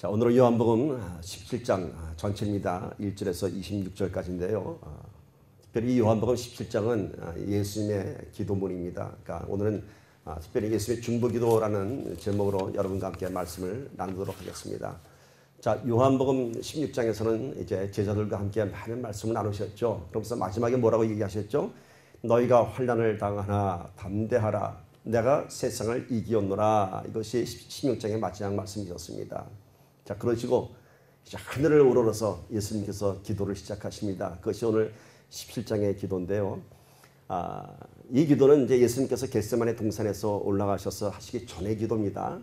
자, 오늘은 요한복음 17장 전체입니다. 1절에서 26절까지인데요. 특별히 요한복음 17장은 예수님의 기도문입니다. 그러니까 오늘은 특별히 예수님의 중보기도라는 제목으로 여러분과 함께 말씀을 나누도록 하겠습니다. 자, 요한복음 16장에서는 이제 제자들과 함께 많은 말씀을 나누셨죠. 그러면서 마지막에 뭐라고 얘기하셨죠? 너희가 환난을 당하나 담대하라. 내가 세상을 이기었노라. 이것이 16장의 마지막 말씀이었습니다. 자, 그러시고 이제 하늘을 우러러서 예수님께서 기도를 시작하십니다. 그것이 오늘 17장의 기도인데요. 이 기도는 이제 예수님께서 겟세마네 동산에서 올라가셔서 하시기 전의 기도입니다.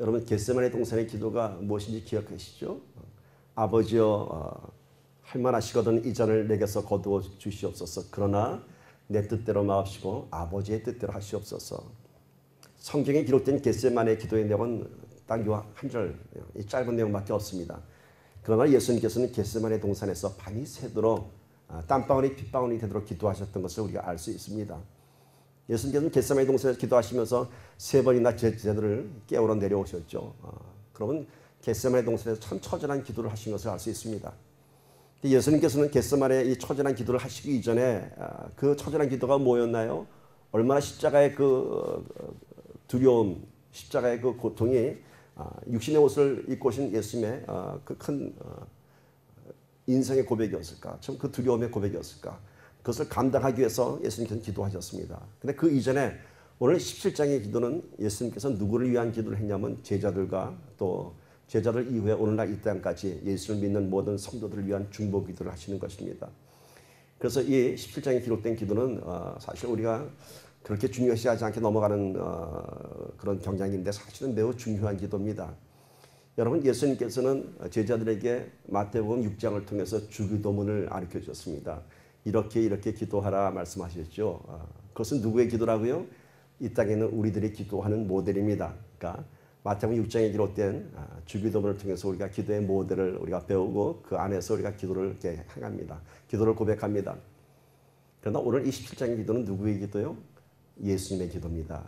여러분, 겟세마네 동산의 기도가 무엇인지 기억하시죠? 아버지여, 할만하시거든 이 잔을 내게서 거두어 주시옵소서. 그러나 내 뜻대로 마옵시고 아버지의 뜻대로 하시옵소서. 성경에 기록된 겟세마네 기도의 내용은 딱 요 한 절, 이 짧은 내용밖에 없습니다. 그러나 예수님께서는 겟세마네 동산에서 밤이 새도록 땀방울이 핏방울이 되도록 기도하셨던 것을 우리가 알 수 있습니다. 예수님께서는 겟세마네 동산에서 기도하시면서 3번이나 제자들을 깨우러 내려오셨죠. 그러면 겟세마네 동산에서 참 처절한 기도를 하신 것을 알 수 있습니다. 예수님께서는 겟세마네 이 처절한 기도를 하시기 이전에 그 처절한 기도가 뭐였나요? 얼마나 십자가의 그 두려움, 십자가의 그 고통이 육신의 옷을 입고 오신 예수님의 그 큰 인생의 고백이었을까? 참 그 두려움의 고백이었을까? 그것을 감당하기 위해서 예수님께서는 기도하셨습니다. 근데 그 이전에 오늘 17장의 기도는 예수님께서 누구를 위한 기도를 했냐면 제자들과 또 제자들 이후에 오늘날 이 땅까지 예수를 믿는 모든 성도들을 위한 중보 기도를 하시는 것입니다. 그래서 이 17장에 기록된 기도는 사실 우리가 그렇게 중요시하지 않게 넘어가는 그런 경향인데 사실은 매우 중요한 기도입니다. 여러분, 예수님께서는 제자들에게 마태복음 6장을 통해서 주기도문을 가르쳐 주셨습니다. 이렇게 기도하라 말씀하셨죠. 그것은 누구의 기도라고요? 이 땅에 있는 우리들이 기도하는 모델입니다. 그러니까 마태복음 6장에 기록된 주기도문을 통해서 우리가 기도의 모델을 우리가 배우고 그 안에서 우리가 기도를 이렇게 행합니다. 기도를 고백합니다. 그러나 오늘 이 17장의 기도는 누구의 기도요? 예수님의 기도입니다.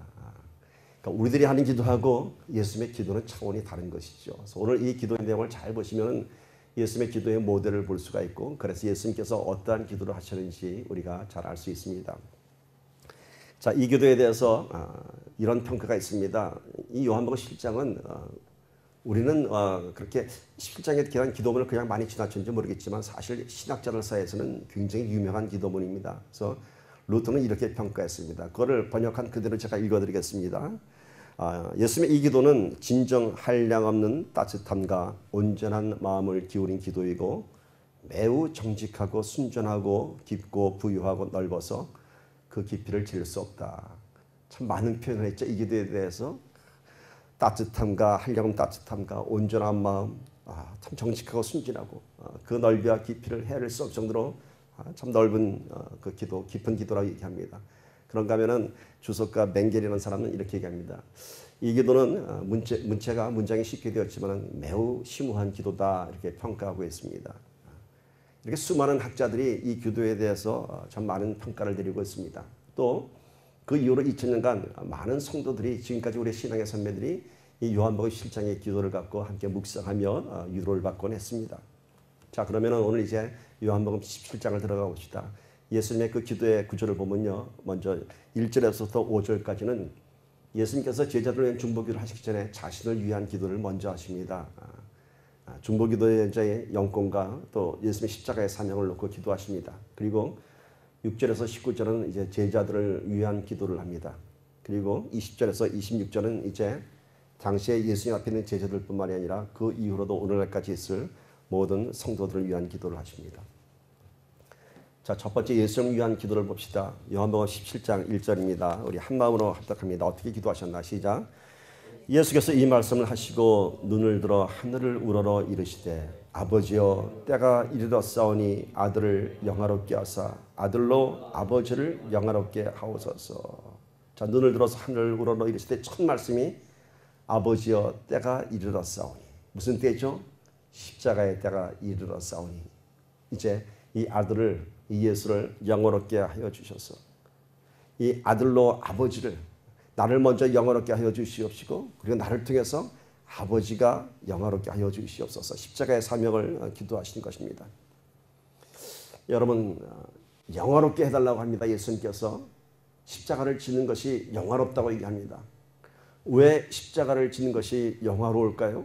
그러니까 우리들이 하는 기도하고 예수님의 기도는 차원이 다른 것이죠. 그래서 오늘 이 기도의 내용을 잘 보시면 예수님의 기도의 모델을 볼 수가 있고, 그래서 예수님께서 어떠한 기도를 하셨는지 우리가 잘 알 수 있습니다. 자, 이 기도에 대해서 이런 평가가 있습니다. 이 요한복음 17장은 우리는 그렇게 17장에 대한 기도문을 그냥 많이 지나쳤는지 모르겠지만 사실 신학자들 사이에서는 굉장히 유명한 기도문입니다. 그래서 루터는 이렇게 평가했습니다. 그거를 번역한 그대로 제가 읽어드리겠습니다. 예수님의 이 기도는 진정 한량없는 따뜻함과 온전한 마음을 기울인 기도이고 매우 정직하고 순전하고 깊고 부유하고 넓어서 그 깊이를 잴 수 없다. 참 많은 표현을 했죠. 이 기도에 대해서 따뜻함과 한량없는 따뜻함과 온전한 마음, 참 정직하고 순진하고 그 넓이와 깊이를 헤아릴 수 없을 정도로 참 넓은 그 기도, 깊은 기도라고 얘기합니다. 그런가 하면은 주석가 맹겔이라는 사람은 이렇게 얘기합니다. 이 기도는 문장이 쉽게 되었지만 매우 심오한 기도다 이렇게 평가하고 있습니다. 이렇게 수많은 학자들이 이 기도에 대해서 참 많은 평가를 내리고 있습니다. 또 그 이후로 2000년간 많은 성도들이 지금까지 우리 신앙의 선배들이 이 요한복음 17장의 기도를 갖고 함께 묵상하며 위로를 받곤 했습니다. 자, 그러면은 오늘 이제 요한복음 17장을 들어가 봅시다. 예수님의 그 기도의 구조를 보면요. 먼저 1절에서부터 5절까지는 예수님께서 제자들을 위한 중보기도를 하시기 전에 자신을 위한 기도를 먼저 하십니다. 중보기도의 자의 영권과 또 예수님의 십자가의 사명을 놓고 기도하십니다. 그리고 6절에서 19절은 이제 제자들을 위한 기도를 합니다. 그리고 20절에서 26절은 이제 당시에 예수님 앞에 있는 제자들뿐만이 아니라 그 이후로도 오늘날까지 있을 모든 성도들을 위한 기도를 하십니다. 자, 첫 번째 예수님을 위한 기도를 봅시다. 요한복음 17장 1절입니다. 우리 한 마음으로 합독합니다. 어떻게 기도하셨나? 시작. 예수께서 이 말씀을 하시고 눈을 들어 하늘을 우러러 이르시되 아버지여 때가 이르렀사오니 아들을 영화롭게 하사 아들로 아버지를 영화롭게 하옵소서. 자, 눈을 들어서 하늘을 우러러 이르시되 첫 말씀이 아버지여 때가 이르렀사오니. 무슨 때죠? 십자가의 때가 이르렀사오니. 이제 이 아들을, 이 예수를 영화롭게 하여 주셔서 이 아들로 아버지를 나를 먼저 영화롭게 하여 주시옵시고 그리고 나를 통해서 아버지가 영화롭게 하여 주시옵소서. 십자가의 사명을 기도하시는 것입니다. 여러분, 영화롭게 해달라고 합니다. 예수님께서 십자가를 지는 것이 영화롭다고 얘기합니다. 왜 십자가를 지는 것이 영화로울까요?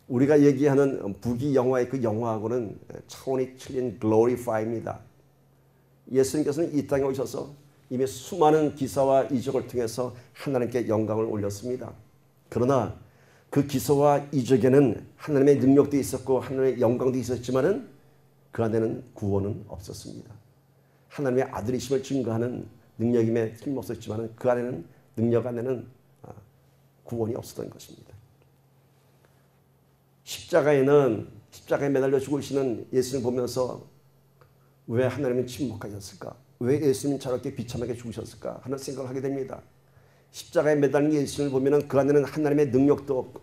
우리가 얘기하는 부귀영화의 그 영화하고는 차원이 틀린 glorify입니다. 예수님께서는 이 땅에 오셔서 이미 수많은 기사와 이적을 통해서 하나님께 영광을 올렸습니다. 그러나 그 기사와 이적에는 하나님의 능력도 있었고 하나님의 영광도 있었지만은 그 안에는 구원은 없었습니다. 하나님의 아들이심을 증거하는 능력임에 틀림없었지만은 그 안에는 능력 안에는 구원이 없었던 것입니다. 십자가에 매달려 죽으시는 예수님을 보면서 왜 하나님은 침묵하셨을까? 왜 예수님은 저렇게 비참하게 죽으셨을까? 하는 생각을 하게 됩니다. 십자가에 매달린 예수님을 보면 그 안에는 하나님의 능력도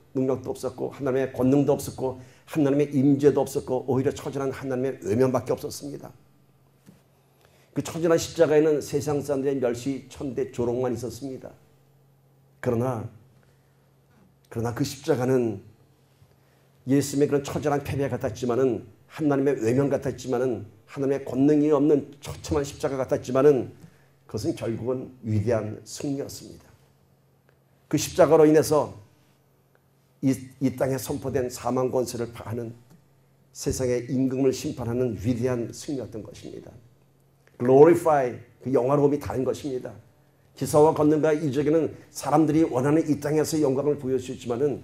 없었고 하나님의 권능도 없었고 하나님의 임재도 없었고 오히려 처절한 하나님의 외면밖에 없었습니다. 그 처절한 십자가에는 세상 사람들의 멸시, 천대, 조롱만 있었습니다. 그러나 그 십자가는 예수님의 그런 처절한 패배 같았지만은 하나님의 외면 같았지만은 하나님의 권능이 없는 처참한 십자가 같았지만은 그것은 결국은 위대한 승리였습니다. 그 십자가로 인해서 이 땅에 선포된 사망 권세를 파하는 세상의 임금을 심판하는 위대한 승리였던 것입니다. glorify, 그 영화로움이 다른 것입니다. 기사와 권능과 이적에는 사람들이 원하는 이 땅에서 영광을 보여주었지만은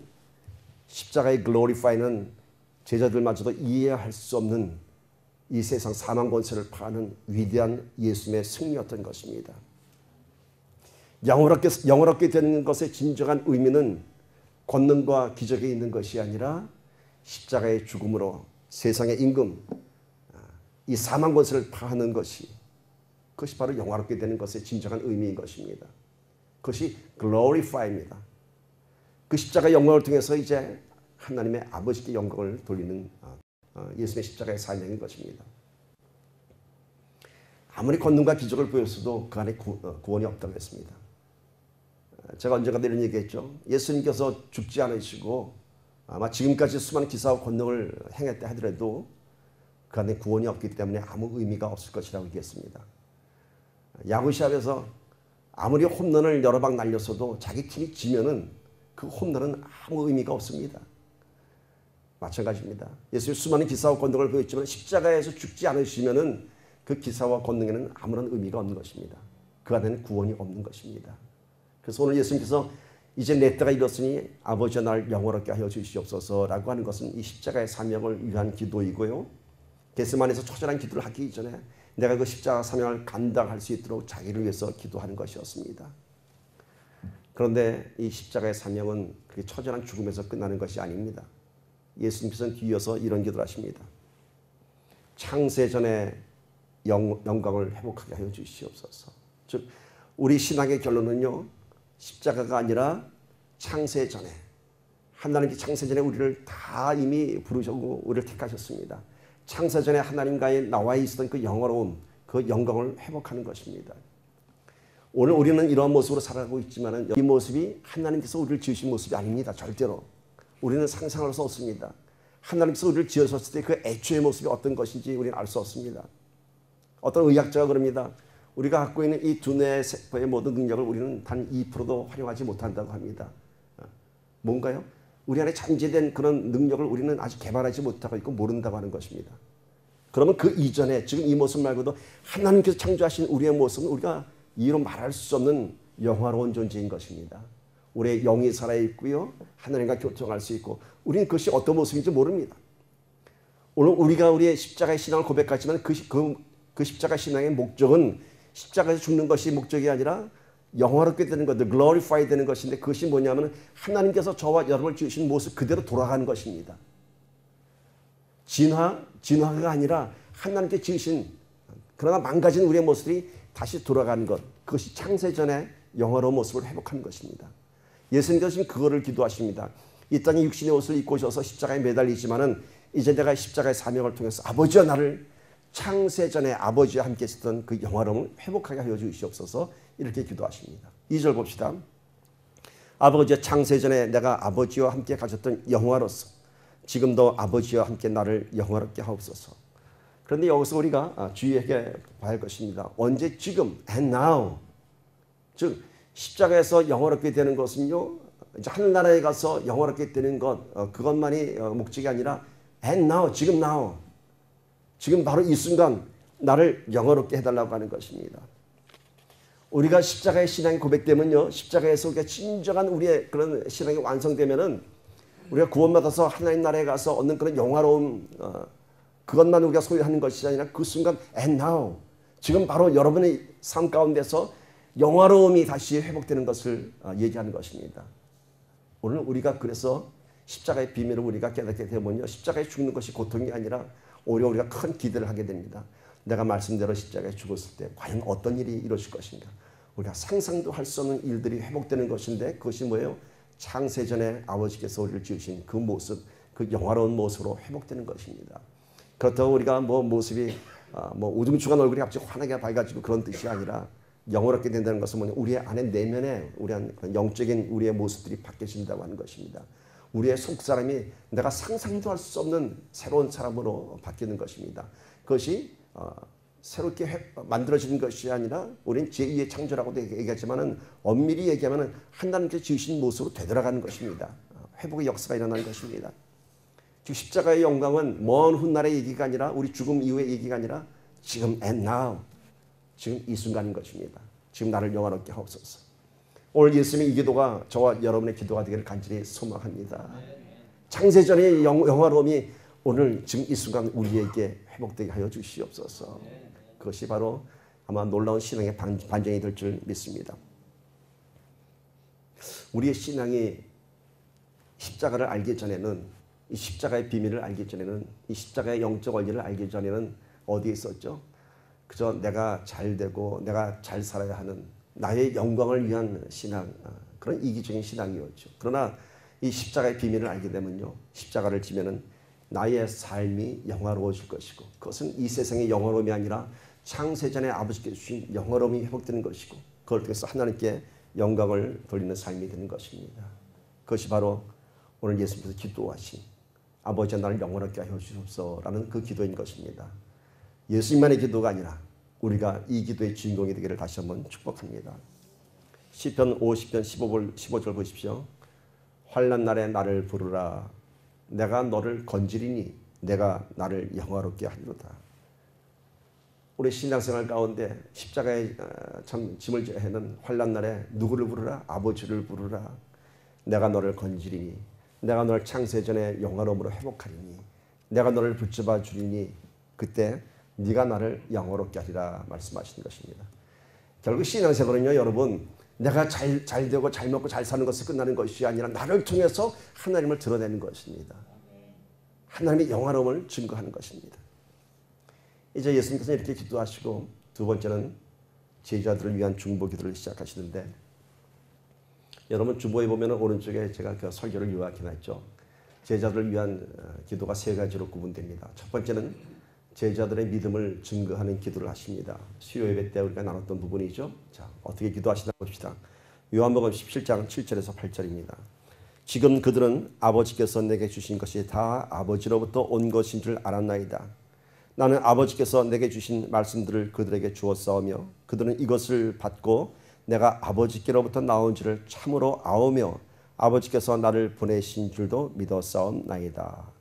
십자가의 glorify는 제자들마저도 이해할 수 없는 이 세상 사망 권세를 파하는 위대한 예수님의 승리였던 것입니다. 영원롭게 되는 것의 진정한 의미는 권능과 기적에 있는 것이 아니라 십자가의 죽음으로 세상의 임금, 이 사망 권세를 파하는 것이, 그것이 바로 영화롭게 되는 것의 진정한 의미인 것입니다. 그것이 glorify입니다. 그 십자가의 영광을 통해서 이제 하나님의 아버지께 영광을 돌리는 예수님의 십자가의 사명인 것입니다. 아무리 권능과 기적을 보였어도 그 안에 구원이 없다고 했습니다. 제가 언젠가 이런 얘기했죠. 예수님께서 죽지 않으시고 아마 지금까지 수많은 기사와 권능을 행했다 하더라도 그 안에 구원이 없기 때문에 아무 의미가 없을 것이라고 얘기했습니다. 야구 시합에서 아무리 홈런을 여러 방 날렸어도 자기 팀이 지면은 그 홈런은 아무 의미가 없습니다. 마찬가지입니다. 예수님 수많은 기사와 권능을 보였지만 십자가에서 죽지 않으시면은 그 기사와 권능에는 아무런 의미가 없는 것입니다. 그 안에는 구원이 없는 것입니다. 그래서 오늘 예수님께서 이제 내 때가 이렇으니 아버지와 나를 영원롭게 하여 주시옵소서라고 하는 것은 이 십자가의 사명을 위한 기도이고요. 겟세마네에서 처절한 기도를 하기 전에 내가 그 십자가 사명을 감당할 수 있도록 자기를 위해서 기도하는 것이었습니다. 그런데 이 십자가의 사명은 그렇게 처절한 죽음에서 끝나는 것이 아닙니다. 예수님께서는 뒤이어서 이런 기도를 하십니다. 창세전에 영광을 회복하게 하여 주시옵소서. 즉 우리 신앙의 결론은요, 십자가가 아니라 창세전에, 하나님께 창세전에 우리를 다 이미 부르셨고 우리를 택하셨습니다. 창세전에 하나님과의 나와 있었던 그 영화로움, 그 영광을 회복하는 것입니다. 오늘 우리는 이러한 모습으로 살아가고 있지만 이 모습이 하나님께서 우리를 지으신 모습이 아닙니다. 절대로. 우리는 상상할 수 없습니다. 하나님께서 우리를 지으셨을 때 그 애초의 모습이 어떤 것인지 우리는 알 수 없습니다. 어떤 의학자가 그럽니다. 우리가 갖고 있는 이 두뇌 세포의 모든 능력을 우리는 단 2%도 활용하지 못한다고 합니다. 뭔가요? 우리 안에 잠재된 그런 능력을 우리는 아직 개발하지 못하고 있고 모른다고 하는 것입니다. 그러면 그 이전에 지금 이 모습 말고도 하나님께서 창조하신 우리의 모습은 우리가 이로 말할 수 없는 영화로운 존재인 것입니다. 우리의 영이 살아있고요. 하나님과 교통할 수 있고 우리는 그것이 어떤 모습인지 모릅니다. 오늘 우리가 우리의 십자가의 신앙을 고백하지만 그 십자가 신앙의 목적은 십자가에서 죽는 것이 목적이 아니라 영화롭게 되는 것, glorify 되는 것인데 그것이 뭐냐면 하나님께서 저와 여러분을 지으신 모습 그대로 돌아가는 것입니다. 진화가 아니라 하나님께 지으신 그러나 망가진 우리의 모습이 다시 돌아가는 것, 그것이 창세전의 영화로운 모습을 회복하는 것입니다. 예수님께서 지금 그거를 기도하십니다. 이 땅에 육신의 옷을 입고 오셔서 십자가에 매달리지만은 이제 내가 십자가의 사명을 통해서 아버지와 나를 창세전에 아버지와 함께 있었던 그 영화로움을 회복하게 하여 주시옵소서 이렇게 기도하십니다. 2절 봅시다. 아버지의 창세전에 내가 아버지와 함께 가졌던 영화로서 지금도 아버지와 함께 나를 영화롭게 하옵소서. 그런데 여기서 우리가 주의하게 봐야 할 것입니다. 언제? 지금, and now. 즉 십자가에서 영화롭게 되는 것은요, 이제 하늘나라에 가서 영화롭게 되는 것, 그것만이 목적이 아니라 and now, 지금 now. 지금 바로 이 순간 나를 영화롭게 해달라고 하는 것입니다. 우리가 십자가의 신앙이 고백되면요, 십자가에서 우리가 진정한 우리의 그런 신앙이 완성되면은 우리가 구원받아서 하나님 나라에 가서 얻는 그런 영화로움, 그것만 우리가 소유하는 것이 아니라 그 순간 and now, 지금 바로 여러분의 삶 가운데서 영화로움이 다시 회복되는 것을 얘기하는 것입니다. 오늘 우리가 그래서 십자가의 비밀을 우리가 깨닫게 되면요, 십자가에 죽는 것이 고통이 아니라 오히려 우리가 큰 기대를 하게 됩니다. 내가 말씀대로 십자가에 죽었을 때 과연 어떤 일이 이루어질 것인가. 우리가 상상도 할 수 없는 일들이 회복되는 것인데 그것이 뭐예요? 창세전에 아버지께서 우리를 지으신 그 모습, 그 영화로운 모습으로 회복되는 것입니다. 그렇다고 우리가 모습이 우중충한 얼굴이 갑자기 환하게 밝아지고 그런 뜻이 아니라 영화롭게 된다는 것은 뭐냐? 우리의 안에 내면에 우리 영적인 우리의 모습들이 바뀌어진다고 하는 것입니다. 우리의 속사람이 내가 상상도 할 수 없는 새로운 사람으로 바뀌는 것입니다. 그것이 새롭게 만들어지는 것이 아니라 우리는 제2의 창조라고도 얘기하지만 엄밀히 얘기하면 하나님께서 지으신 모습으로 되돌아가는 것입니다. 회복의 역사가 일어나는 것입니다. 즉 십자가의 영광은 먼 훗날의 얘기가 아니라 우리 죽음 이후의 얘기가 아니라 지금 and now, 지금 이 순간인 것입니다. 지금 나를 영화롭게 하옵소서. 오늘 예수님의 이 기도가 저와 여러분의 기도가 되기를 간절히 소망합니다. 창세전의 영화로움이 오늘 지금 이 순간 우리에게 회복되게 하여 주시옵소서. 그것이 바로 아마 놀라운 신앙의 반전이 될 줄 믿습니다. 우리의 신앙이 십자가를 알기 전에는, 이 십자가의 비밀을 알기 전에는, 이 십자가의 영적 원리를 알기 전에는 어디에 있었죠? 그저 내가 잘 되고 내가 잘 살아야 하는 나의 영광을 위한 신앙, 그런 이기적인 신앙이었죠. 그러나 이 십자가의 비밀을 알게 되면요, 십자가를 지면은 나의 삶이 영화로워질 것이고, 그것은 이 세상의 영화로움이 아니라 창세전에 아버지께서 주신 영화로움이 회복되는 것이고, 그걸 통해서 하나님께 영광을 돌리는 삶이 되는 것입니다. 그것이 바로 오늘 예수님께서 기도하신 아버지 나를 영화롭게 하여 주옵소서라는 그 기도인 것입니다. 예수님만의 기도가 아니라 우리가 이 기도의 주인공이 되기를 다시 한번 축복합니다. 시편 50편 15절 보십시오. 환난 날에 나를 부르라. 내가 너를 건지리니 내가 나를 영화롭게 하리로다. 우리 신앙생활 가운데 십자가에 참 짐을 져야 하는 환난 날에 누구를 부르라? 아버지를 부르라. 내가 너를 건지리니 내가 너를 창세전에 영화로움으로 회복하리니 내가 너를 붙잡아 주리니 그때 네가 나를 영화롭게 하리라 말씀하시는 것입니다. 결국 신앙생활은요, 여러분, 내가 잘 되고 잘 먹고 잘 사는 것이 끝나는 것이 아니라 나를 통해서 하나님을 드러내는 것입니다. 하나님의 영화로움을 증거하는 것입니다. 이제 예수님께서 이렇게 기도하시고 두 번째는 제자들을 위한 중보 기도를 시작하시는데, 여러분 중보에 보면 오른쪽에 제가 그 설교를 요약해놨죠. 제자들을 위한 기도가 세 가지로 구분됩니다. 첫 번째는 제자들의 믿음을 증거하는 기도를 하십니다. 수요 예배 때 우리가 나눴던 부분이죠. 자, 어떻게 기도하시나 봅시다. 요한복음 17장 7절에서 8절입니다. 지금 그들은 아버지께서 내게 주신 것이 다 아버지로부터 온 것인 줄 알았나이다. 나는 아버지께서 내게 주신 말씀들을 그들에게 주었사오며 그들은 이것을 받고 내가 아버지께로부터 나온 줄을 참으로 아오며 아버지께서 나를 보내신 줄도 믿었사옵나이다.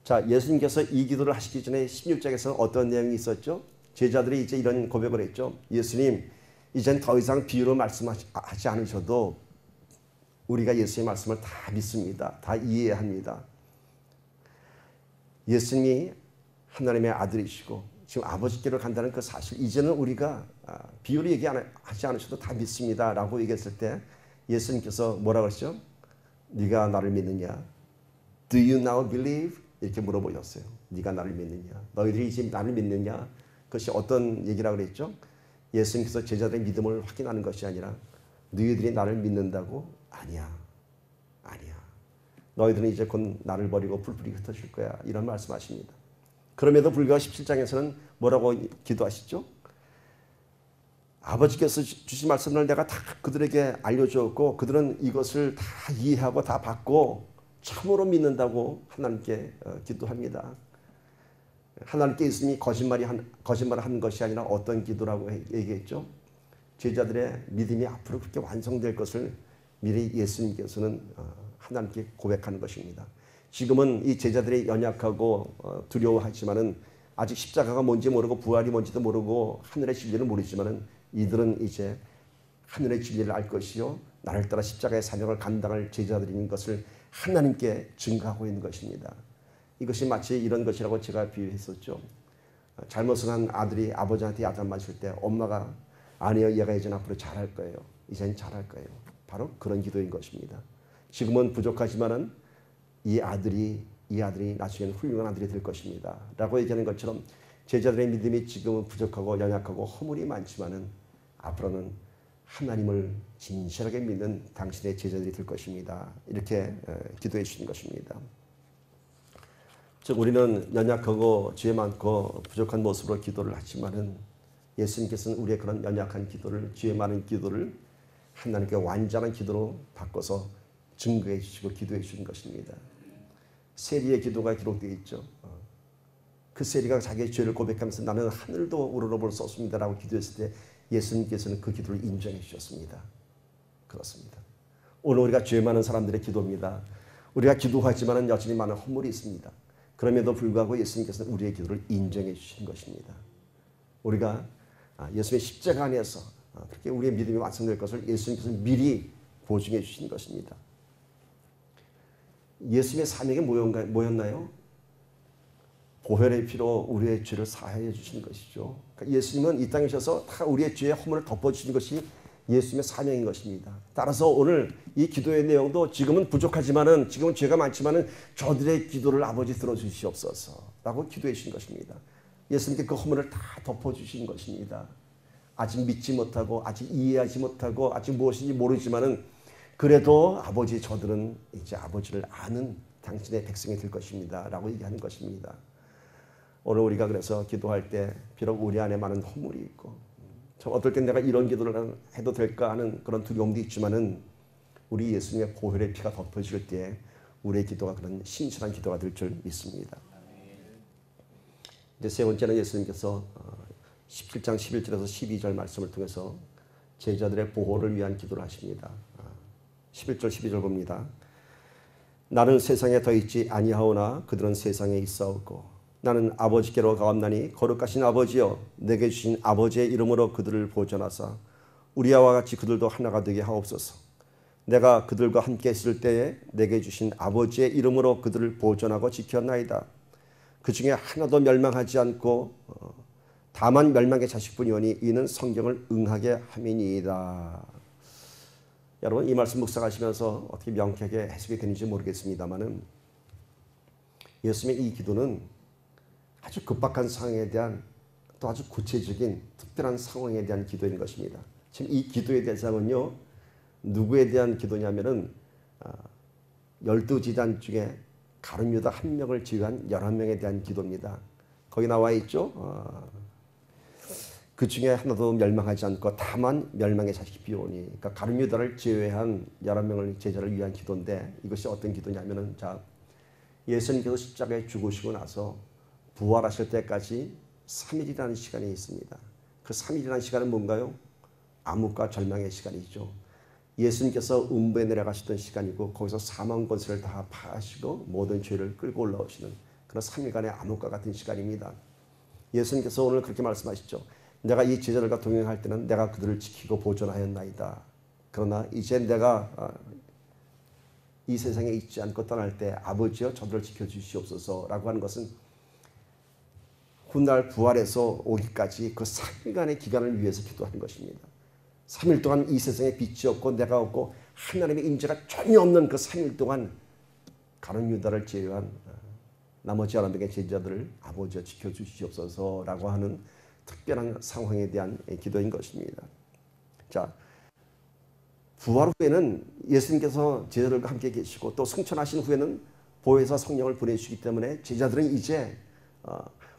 자, 예수님께서 이 기도를 하시기 전에 16장에서는 어떤 내용이 있었죠? 제자들이 이제 이런 고백을 했죠. 예수님, 이젠 더 이상 비유로 말씀하지 않으셔도 우리가 예수의 말씀을 다 믿습니다. 다 이해합니다. 예수님이 하나님의 아들이시고 지금 아버지께로 간다는 그 사실, 이제는 우리가 비유로 얘기하지 않으셔도 다 믿습니다 라고 얘기했을 때 예수님께서 뭐라고 하시죠? 네가 나를 믿느냐? Do you now believe? 이렇게 물어보셨어요. 네가 나를 믿느냐? 너희들이 지금 나를 믿느냐? 그것이 어떤 얘기라고 그랬죠? 예수님께서 제자들의 믿음을 확인하는 것이 아니라 너희들이 나를 믿는다고? 아니야. 너희들은 이제 곧 나를 버리고 불불이 흩어질 거야. 이런 말씀하십니다. 그럼에도 불구하고 17장에서는 뭐라고 기도하시죠? 아버지께서 주신 말씀을 내가 다 그들에게 알려주었고 그들은 이것을 다 이해하고 다 받고 참으로 믿는다고 하나님께 기도합니다. 하나님께 있음이 거짓말을 한 것이 아니라 어떤 기도라고 얘기했죠? 제자들의 믿음이 앞으로 그렇게 완성될 것을 미리 예수님께서는 하나님께 고백하는 것입니다. 지금은 이 제자들이 연약하고 두려워하지만은 아직 십자가가 뭔지 모르고 부활이 뭔지도 모르고 하늘의 진리를 모르지만은 이들은 이제 하늘의 진리를 알 것이요 나를 따라 십자가의 사명을 감당할 제자들인 것을 하나님께 증거하고 있는 것입니다. 이것이 마치 이런 것이라고 제가 비유했었죠. 잘못을 한 아들이 아버지한테 야단 맞을 때 엄마가 아니요 얘가 이제 앞으로 잘할 거예요. 이젠 잘할 거예요. 바로 그런 기도인 것입니다. 지금은 부족하지만은 이 아들이 나중에는 훌륭한 아들이 될 것입니다. 라고 얘기하는 것처럼 제자들의 믿음이 지금은 부족하고 연약하고 허물이 많지만은 앞으로는 하나님을 진실하게 믿는 당신의 제자들이 될 것입니다. 이렇게 기도해 주신 것입니다. 즉 우리는 연약하고 죄 많고 부족한 모습으로 기도를 하지만은 예수님께서는 우리의 그런 연약한 기도를 죄 많은 기도를 하나님께 완전한 기도로 바꿔서 증거해 주시고 기도해 주신 것입니다. 세리의 기도가 기록되어 있죠. 그 세리가 자기의 죄를 고백하면서 나는 하늘도 우러러볼 수 없습니다라고 기도했을 때 예수님께서는 그 기도를 인정해 주셨습니다. 그렇습니다. 오늘 우리가 죄 많은 사람들의 기도입니다. 우리가 기도하지만 여전히 많은 허물이 있습니다. 그럼에도 불구하고 예수님께서는 우리의 기도를 인정해 주신 것입니다. 우리가 예수님의 십자가 안에서 그렇게 우리의 믿음이 완성될 것을 예수님께서 미리 보증해 주신 것입니다. 예수님의 사명이 뭐였나요? 보혈의 피로 우리의 죄를 사하여 주신 것이죠. 그러니까 예수님은 이 땅에 오셔서 다 우리의 죄의 허물을 덮어주신 것이 예수님의 사명인 것입니다. 따라서 오늘 이 기도의 내용도 지금은 부족하지만은 지금은 죄가 많지만은 저들의 기도를 아버지 들어주시옵소서라고 기도해 주신 것입니다. 예수님께 그 허물을 다 덮어주신 것입니다. 아직 믿지 못하고 아직 이해하지 못하고 아직 무엇인지 모르지만은 그래도 아버지 저들은 이제 아버지를 아는 당신의 백성이 될 것입니다. 라고 얘기하는 것입니다. 오늘 우리가 그래서 기도할 때 비록 우리 안에 많은 허물이 있고 참 어떨 땐 내가 이런 기도를 해도 될까 하는 그런 두려움도 있지만은 우리 예수님의 보혈의 피가 덮어질 때 우리의 기도가 그런 신실한 기도가 될 줄 믿습니다. 이제 세 번째는 예수님께서 17장 11절에서 12절 말씀을 통해서 제자들의 보호를 위한 기도를 하십니다. 11절 12절 봅니다. 나는 세상에 더 있지 아니하오나 그들은 세상에 있사오고 나는 아버지께로 가옵나니 거룩하신 아버지여 내게 주신 아버지의 이름으로 그들을 보존하사 우리와 같이 그들도 하나가 되게 하옵소서. 내가 그들과 함께 있을 때에 내게 주신 아버지의 이름으로 그들을 보존하고 지켰나이다. 그 중에 하나도 멸망하지 않고 다만 멸망의 자식뿐이오니 이는 성경을 응하게 함이니이다. 여러분 이 말씀 묵상하시면서 어떻게 명쾌하게 해석이 되는지 모르겠습니다만은 예수님의 이 기도는 아주 급박한 상황에 대한 또 아주 구체적인 특별한 상황에 대한 기도인 것입니다. 지금 이 기도의 대상은요 누구에 대한 기도냐면은 12지단 중에 가룟 유다 한 명을 제외한 11명에 대한 기도입니다. 거기 나와 있죠. 그 중에 하나도 멸망하지 않고 다만 멸망의 자식이 비오니 그러니까 가룟 유다를 제외한 11명을 제자를 위한 기도인데 이것이 어떤 기도냐면은 자 예수님께서 십자가에 죽으시고 나서 부활하실 때까지 3일이라는 시간이 있습니다. 그 3일이라는 시간은 뭔가요? 암흑과 절망의 시간이죠. 예수님께서 음부에 내려가시던 시간이고 거기서 사망 권세를 다 파하시고 모든 죄를 끌고 올라오시는 그런 3일간의 암흑과 같은 시간입니다. 예수님께서 오늘 그렇게 말씀하시죠. 내가 이 제자들과 동행할 때는 내가 그들을 지키고 보존하였나이다. 그러나 이제 내가 이 세상에 있지 않고 떠날 때 아버지여 저들을 지켜주시옵소서라고 하는 것은 훗날 부활해서 오기까지 그 3일간의 기간을 위해서 기도하는 것입니다. 3일 동안 이 세상에 빛이 없고 내가 없고 하나님의 임재가 전혀 없는 그 3일 동안 가룟 유다를 제외한 나머지 11명의 제자들을 아버지여 지켜주시옵소서라고 하는 특별한 상황에 대한 기도인 것입니다. 자, 부활 후에는 예수님께서 제자들과 함께 계시고 또 승천하신 후에는 보혜사 성령을 보내주시기 때문에 제자들은 이제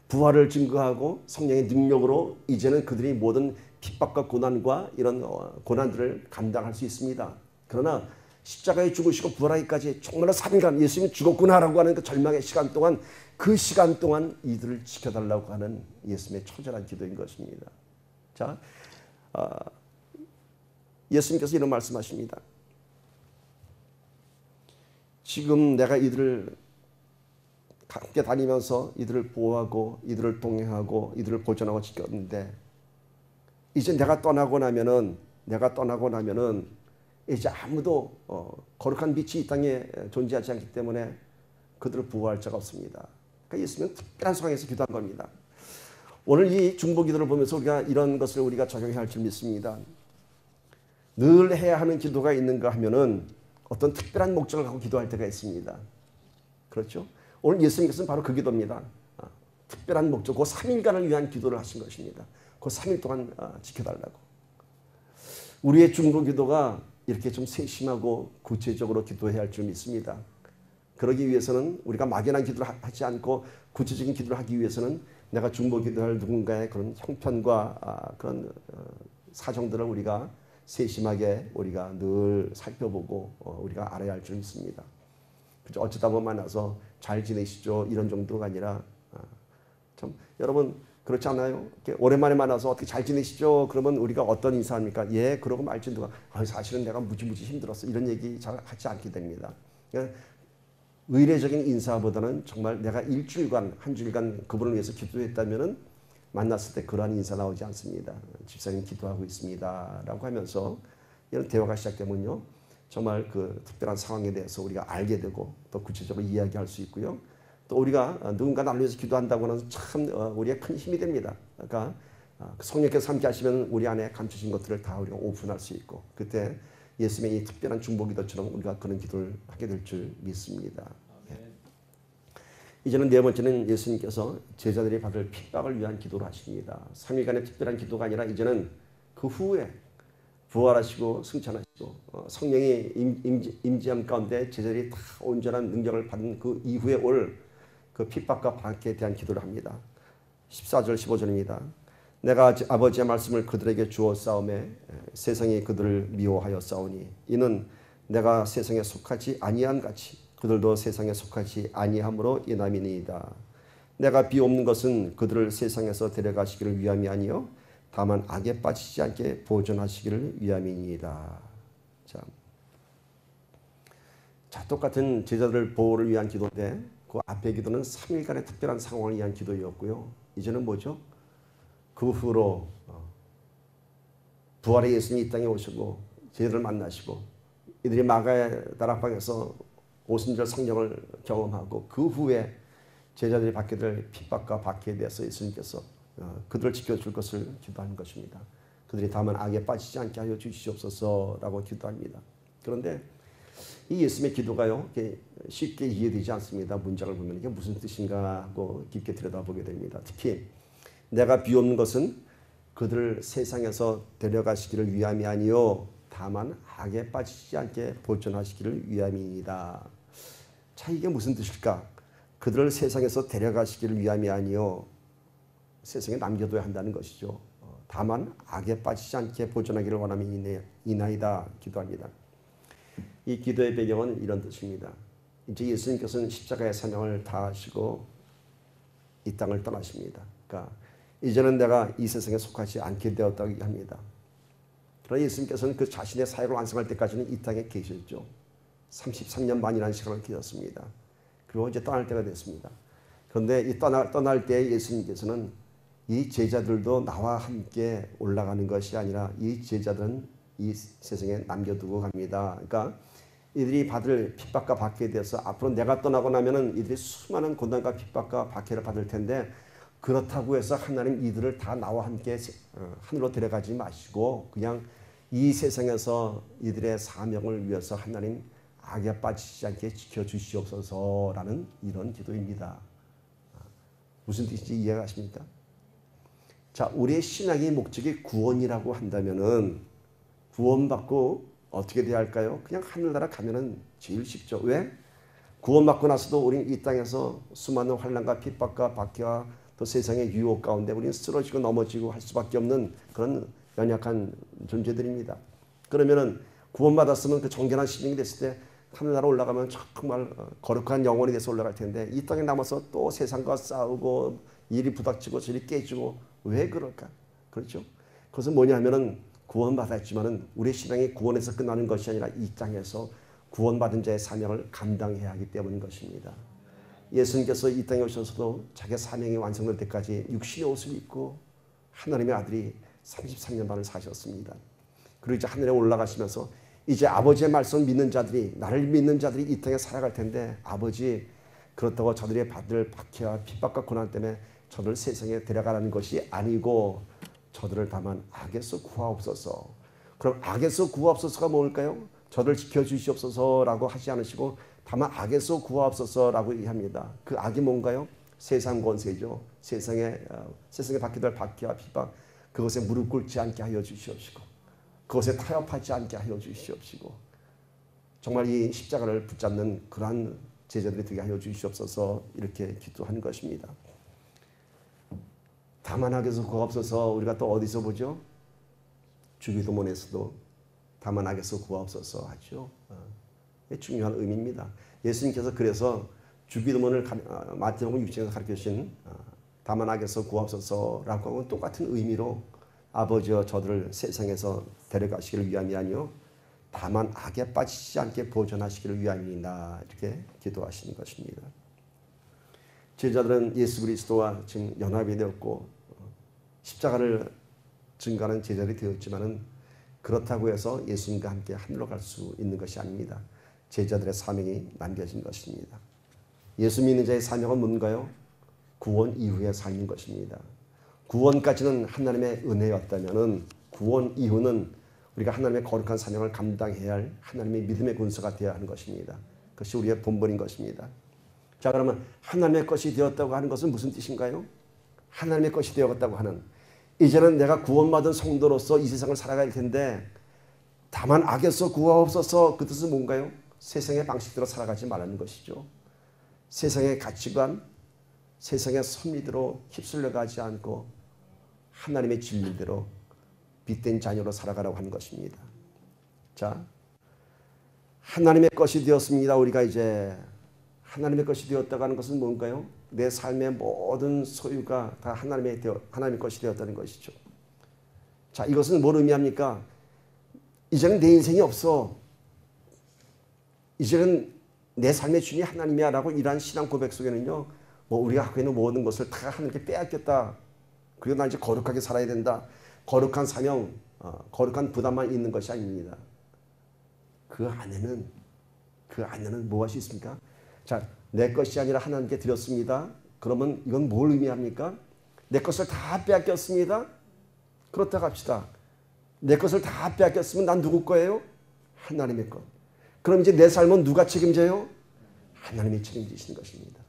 부활을 증거하고 성령의 능력으로 이제는 그들이 모든 핍박과 고난과 이런 고난들을 감당할 수 있습니다. 그러나 십자가에 죽으시고 부활하기까지 정말로 3일간 예수님이 죽었구나라고 하는 그 절망의 시간 동안, 그 시간 동안 이들을 지켜달라고 하는 예수님의 처절한 기도인 것입니다. 자, 예수님께서 이런 말씀하십니다. 지금 내가 이들을 함께 다니면서 이들을 보호하고 이들을 동행하고 이들을 보존하고 지켰는데, 이제 내가 떠나고 나면은 이제 아무도 거룩한 빛이 이 땅에 존재하지 않기 때문에 그들을 보호할 자가 없습니다. 그러니까 예수님은 특별한 상황에서 기도한 겁니다. 오늘 이 중보 기도를 보면서 우리가 이런 것을 우리가 적용해야 할 줄 믿습니다. 늘 해야 하는 기도가 있는가 하면은 어떤 특별한 목적을 갖고 기도할 때가 있습니다. 그렇죠? 오늘 예수님께서는 바로 그 기도입니다. 특별한 목적, 그 3일간을 위한 기도를 하신 것입니다. 그 3일 동안 지켜달라고. 우리의 중보 기도가 이렇게 좀 세심하고 구체적으로 기도해야 할 줄 믿습니다. 그러기 위해서는 우리가 막연한 기도를 하지 않고 구체적인 기도를 하기 위해서는 내가 중보 기도할 누군가의 그런 형편과 그런 사정들을 우리가 세심하게 우리가 늘 살펴보고 우리가 알아야 할 줄 믿습니다. 어쩌다 보면 만나서 잘 지내시죠? 이런 정도가 아니라 참 여러분 그렇지 않아요? 오랜만에 만나서 어떻게 잘 지내시죠? 그러면 우리가 어떤 인사합니까? 예, 그러고 말지 누가 사실은 내가 무지무지 힘들었어. 이런 얘기 잘 하지 않게 됩니다. 그러니까 의례적인 인사보다는 정말 내가 일주일간, 한 주일간 그분을 위해서 기도했다면은 만났을 때 그러한 인사 나오지 않습니다. 집사님 기도하고 있습니다. 라고 하면서 이런 대화가 시작되면요. 정말 그 특별한 상황에 대해서 우리가 알게 되고 또 구체적으로 이야기할 수 있고요. 또 우리가 누군가 나를 위해서 기도한다고 하는 참 우리의 큰 힘이 됩니다. 그러니까 성령께서 함께 하시면 우리 안에 감추신 것들을 다 우리가 오픈할 수 있고, 그때 예수님의 이 특별한 중보 기도처럼 우리가 그런 기도를 하게 될 줄 믿습니다. 이제는 네 번째는 예수님께서 제자들이 받을 핍박을 위한 기도를 하십니다. 3일간의 특별한 기도가 아니라 이제는 그 후에 부활하시고 승천하시고 성령의 임재함 가운데 제자들이 다 온전한 능력을 받은 그 이후에 올 그 핍박과 박해에 대한 기도를 합니다. 14절 15절입니다. 내가 아버지의 말씀을 그들에게 주어 싸움에 세상이 그들을 미워하여 싸우니 이는 내가 세상에 속하지 아니한 같이 그들도 세상에 속하지 아니함으로 인함이니이다. 내가 비옵는 것은 그들을 세상에서 데려가시기를 위함이 아니요 다만 악에 빠지지 않게 보존하시기를 위함이니이다. 자, 똑같은 제자들 보호를 위한 기도인데 그 앞의 기도는 3일간의 특별한 상황을 위한 기도였고요. 이제는 뭐죠? 그 후로 부활의 예수님이 이 땅에 오시고 제자들을 만나시고 이들이 마가의 다락방에서 오순절 성령을 경험하고 그 후에 제자들이 받게 될 핍박과 박해에 대해서 예수님께서 그들을 지켜줄 것을 기도하는 것입니다. 그들이 다만 악에 빠지지 않게 하여 주시옵소서라고 기도합니다. 그런데 이 예수님의 기도가요, 쉽게 이해되지 않습니다. 문장을 보면 이게 무슨 뜻인가 하고 깊게 들여다보게 됩니다. 특히 내가 비옵는 것은 그들을 세상에서 데려가시기를 위함이 아니요 다만 악에 빠지지 않게 보존하시기를 위함이니이다. 자, 이게 무슨 뜻일까? 그들을 세상에서 데려가시기를 위함이 아니요 세상에 남겨둬야 한다는 것이죠. 다만 악에 빠지지 않게 보존하기를 원함이니이다 기도합니다. 이 기도의 배경은 이런 뜻입니다. 이제 예수님께서는 십자가의 사명을 다하시고 이 땅을 떠나십니다. 그러니까 이제는 내가 이 세상에 속하지 않게 되었다고 합니다. 그러나 예수님께서는 그 자신의 사역을 완성할 때까지는 이 땅에 계셨죠. 33년 반이라는 시간을 계셨습니다. 그리고 이제 떠날 때가 됐습니다. 그런데 이 떠날 때 예수님께서는 이 제자들도 나와 함께 올라가는 것이 아니라 이 제자들은 이 세상에 남겨두고 갑니다. 그러니까 이들이 받을 핍박과 박해에 대해서 앞으로 내가 떠나고 나면은 이들이 수많은 고난과 핍박과 박해를 받을 텐데 그렇다고 해서 하나님 이들을 다 나와 함께 하늘로 데려가지 마시고 그냥 이 세상에서 이들의 사명을 위해서 하나님 악에 빠지지 않게 지켜주시옵소서라는 이런 기도입니다. 무슨 뜻인지 이해가십니까? 자, 우리의 신앙의 목적이 구원이라고 한다면은 구원받고 어떻게 돼야 할까요? 그냥 하늘나라 가면은 제일 쉽죠. 왜? 구원받고 나서도 우리는 이 땅에서 수많은 환난과 핍박과 박해와 또 세상의 유혹 가운데 우리는 쓰러지고 넘어지고 할 수밖에 없는 그런 연약한 존재들입니다. 그러면은 구원받았으면 그 정결한 심령이 됐을 때 하늘나라 올라가면 정말 거룩한 영혼이 돼서 올라갈 텐데 이 땅에 남아서 또 세상과 싸우고 일이 부닥치고 저리 깨지고 왜 그럴까? 그렇죠? 그것은 뭐냐면은 구원받았지만은 우리의 신앙이 구원에서 끝나는 것이 아니라 이 땅에서 구원받은 자의 사명을 감당해야 하기 때문인 것입니다. 예수님께서 이 땅에 오셔서도 자기의 사명이 완성될 때까지 육신의 옷을 입고 하나님의 아들이 33년 반을 사셨습니다. 그리고 이제 하늘에 올라가시면서 이제 아버지의 말씀을 믿는 자들이, 나를 믿는 자들이 이 땅에 살아갈 텐데 아버지, 그렇다고 저들이 받을 박해와 핍박과 고난 때문에 저들을 세상에 데려가라는 것이 아니고 저들을 다만 악에서 구하옵소서. 그럼 악에서 구하옵소서가 뭘까요? 저를 지켜주시옵소서라고 하지 않으시고 다만 악에서 구하옵소서라고 얘기합니다. 그 악이 뭔가요? 세상 권세죠. 세상에 받게 될 박해와 핍박, 그것에 무릎 꿇지 않게 하여 주시옵시고 그것에 타협하지 않게 하여 주시옵시고 정말 이 십자가를 붙잡는 그러한 제자들이 되게 하여 주시옵소서 이렇게 기도하는 것입니다. 다만 악에서 구하옵소서 우리가 또 어디서 보죠? 주기도문에서도 다만 악에서 구하옵소서 하죠. 중요한 의미입니다. 예수님께서 그래서 주기도문을 마태복음 6장에서 가르쳐 주신 다만 악에서 구하옵소서라고 하고 똑같은 의미로 아버지여 저들을 세상에서 데려가시기를 위함이 아니요 다만 악에 빠지지 않게 보존하시기를 위함이나 이렇게 기도하시는 것입니다. 제자들은 예수 그리스도와 지금 연합이 되었고 십자가를 증거하는 제자들이 되었지만은 그렇다고 해서 예수님과 함께 하늘로 갈 수 있는 것이 아닙니다. 제자들의 사명이 남겨진 것입니다. 예수 믿는 자의 사명은 뭔가요? 구원 이후의 삶인 것입니다. 구원까지는 하나님의 은혜였다면은 구원 이후는 우리가 하나님의 거룩한 사명을 감당해야 할 하나님의 믿음의 군사가 되어야 하는 것입니다. 그것이 우리의 본분인 것입니다. 자, 그러면 하나님의 것이 되었다고 하는 것은 무슨 뜻인가요? 하나님의 것이 되었다고 하는, 이제는 내가 구원받은 성도로서 이 세상을 살아갈 텐데 다만 악에서 구하옵소서, 그 뜻은 뭔가요? 세상의 방식대로 살아가지 말라는 것이죠. 세상의 가치관, 세상의 섭리대로 휩쓸려 가지 않고 하나님의 진리대로 빛된 자녀로 살아가라고 하는 것입니다. 자, 하나님의 것이 되었습니다. 우리가 이제 하나님의 것이 되었다고 하는 것은 뭔가요? 내 삶의 모든 소유가 다 하나님의 것이 되었다는 것이죠. 자, 이것은 뭘 의미합니까? 이제는 내 인생이 없어. 이제는 내 삶의 주인이 하나님이야 라고 이러한 신앙 고백 속에는요, 뭐 우리가 갖고 있는 모든 것을 다 하나님께 빼앗겼다. 그리고 나 이제 거룩하게 살아야 된다. 거룩한 사명, 거룩한 부담만 있는 것이 아닙니다. 그 안에는 무엇이 있습니까? 자, 내 것이 아니라 하나님께 드렸습니다. 그러면 이건 뭘 의미합니까? 내 것을 다 빼앗겼습니다. 그렇다고 합시다. 내 것을 다 빼앗겼으면 난 누구 거예요? 하나님의 것. 그럼 이제 내 삶은 누가 책임져요? 하나님이 책임지시는 것입니다.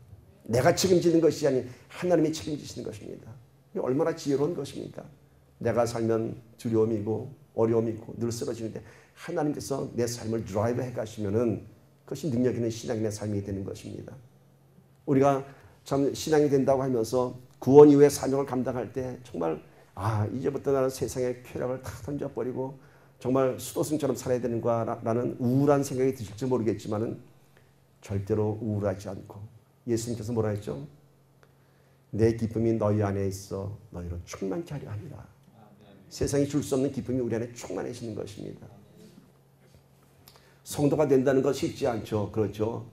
내가 책임지는 것이 아닌 하나님이 책임지시는 것입니다. 이게 얼마나 지혜로운 것입니까? 내가 살면 두려움이고 어려움이고 늘 쓰러지는데 하나님께서 내 삶을 드라이브 해가시면은 그것이 능력 있는 신앙인의 삶이 되는 것입니다. 우리가 참 신앙이 된다고 하면서 구원 이후의 사명을 감당할 때 정말 이제부터 나는 세상의 쾌락을 다 던져버리고 정말 수도승처럼 살아야 되는가라는 우울한 생각이 드실지 모르겠지만은 절대로 우울하지 않고 예수님께서 뭐라 했죠? 내 기쁨이 너희 안에 있어 너희로 충만케 하려 함이라. 세상이 줄 수 없는 기쁨이 우리 안에 충만해지는 것입니다. 성도가 된다는 것 쉽지 않죠. 그렇죠.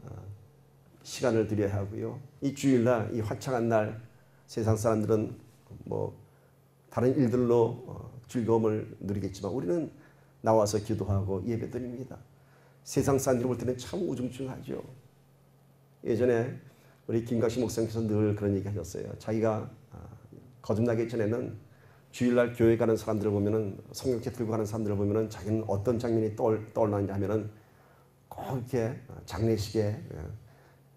시간을 들여야 하고요. 이 주일날, 이 화창한 날 세상 사람들은 뭐 다른 일들로 즐거움을 누리겠지만 우리는 나와서 기도하고 예배드립니다. 세상 사람들이 볼 때는 참 우중충하죠. 예전에 우리 김각시 목사님께서 늘 그런 얘기 하셨어요. 자기가 거듭나기 전에는 주일날 교회 가는 사람들을 보면은 성경책 들고 가는 사람들을 보면은 자기는 어떤 장면이 떠올랐냐 하면은 꼭 이렇게 장례식에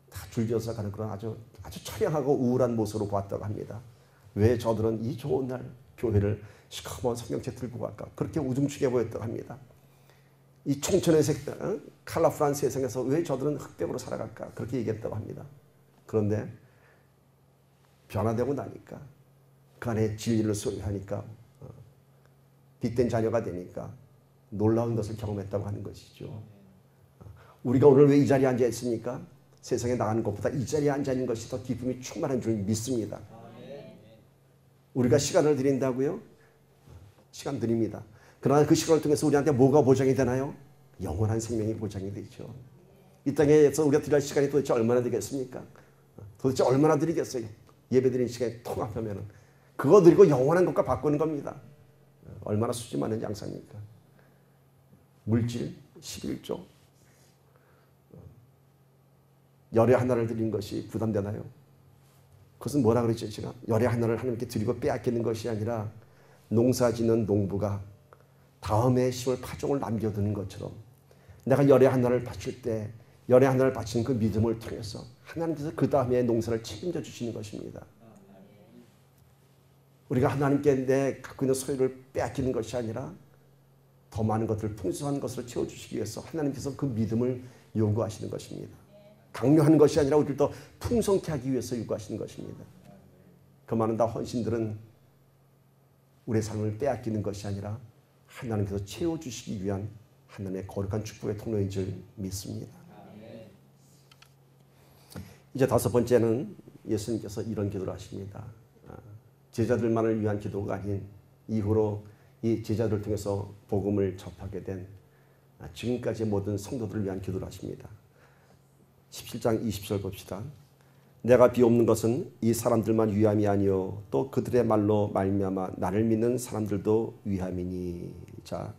다 줄지어서 가는 그런 아주 처량하고 우울한 모습으로 보았다고 합니다. 왜 저들은 이 좋은 날 교회를 시커먼 성경책 들고 갈까? 그렇게 우중충해 보였다고 합니다. 이 총천의 컬러풀한 세상에서 왜 저들은 흑백으로 살아갈까? 그렇게 얘기했다고 합니다. 그런데 변화되고 나니까 그 안에 진리를 소유하니까 빛된 자녀가 되니까 놀라운 것을 경험했다고 하는 것이죠. 우리가 오늘 왜 이 자리에 앉아 있습니까? 세상에 나가는 것보다 이 자리에 앉아 있는 것이 더 기쁨이 충만한 줄 믿습니다. 우리가 시간을 드린다고요? 시간 드립니다. 그러나 그 시간을 통해서 우리한테 뭐가 보장이 되나요? 영원한 생명이 보장이 되죠. 이 땅에서 우리가 드릴 시간이 도대체 얼마나 되겠습니까? 도대체 얼마나 드리겠어요? 예배드리는 시간에 통합하면 그거 드리고 영원한 것과 바꾸는 겁니다. 얼마나 수지 많은 양상입니까? 물질 11조 열의 하나를 드리는 것이 부담되나요? 그것은 뭐라 그랬죠? 제가 열의 하나를 하나님께 드리고 빼앗기는 것이 아니라 농사짓는 농부가 다음에 심을 파종을 남겨두는 것처럼 내가 열의 하나를 바칠 때 열의 하나를 바치는 그 믿음을 통해서 하나님께서 그 다음에 농사를 책임져 주시는 것입니다. 우리가 하나님께 내 갖고 있는 소유를 빼앗기는 것이 아니라 더 많은 것들을 풍성한 것을 채워주시기 위해서 하나님께서 그 믿음을 요구하시는 것입니다. 강요하는 것이 아니라 우리를 더 풍성케 하기 위해서 요구하시는 것입니다. 그 많은 다 헌신들은 우리의 삶을 빼앗기는 것이 아니라 하나님께서 채워주시기 위한 하나님의 거룩한 축복의 통로인 줄 믿습니다. 이제 다섯 번째는 예수님께서 이런 기도를 하십니다. 제자들만을 위한 기도가 아닌 이후로 이 제자들을 통해서 복음을 접하게 된 지금까지의 모든 성도들을 위한 기도를 하십니다. 17장 20절 봅시다. 내가 비옵는 것은 이 사람들만 위함이 아니요 또 그들의 말로 말미암아 나를 믿는 사람들도 위함이니. 자,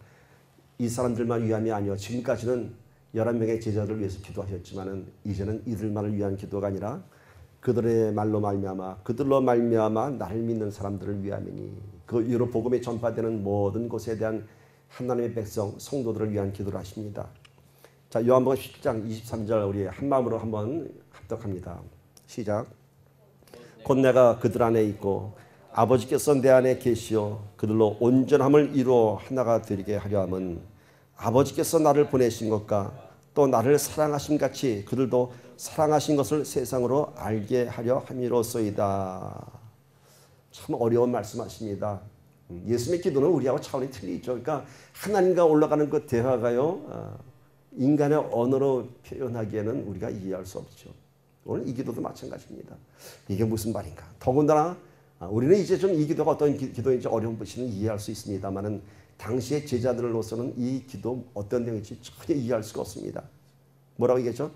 이 사람들만 위함이 아니요. 지금까지는 11명의 제자들을 위해서 기도하셨지만은 이제는 이들만을 위한 기도가 아니라 그들의 말로 말미암아 그들로 말미암아 나를 믿는 사람들을 위함이니. 그 이후로 복음이 전파되는 모든 곳에 대한 하나님의 백성 성도들을 위한 기도를 하십니다. 자, 요한복음 17장 23절 우리 한 마음으로 한번 합독합니다. 시작. 곧 내가 그들 안에 있고 아버지께서 내 안에 계시어 그들로 온전함을 이루어 하나가 되게 하려 함은 아버지께서 나를 보내신 것과 또 나를 사랑하신 같이 그들도 사랑하신 것을 세상으로 알게 하려 함이로소이다. 참 어려운 말씀하십니다. 예수님의 기도는 우리하고 차원이 틀리죠. 그러니까 하나님과 올라가는 그 대화가요, 인간의 언어로 표현하기에는 우리가 이해할 수 없죠. 오늘 이 기도도 마찬가지입니다. 이게 무슨 말인가? 더군다나 우리는 이제 좀 이 기도가 어떤 기도인지 어려운 것은 이해할 수 있습니다만은 당시의 제자들로서는 이 기도 어떤 내용인지 전혀 이해할 수가 없습니다. 뭐라고 얘기했죠?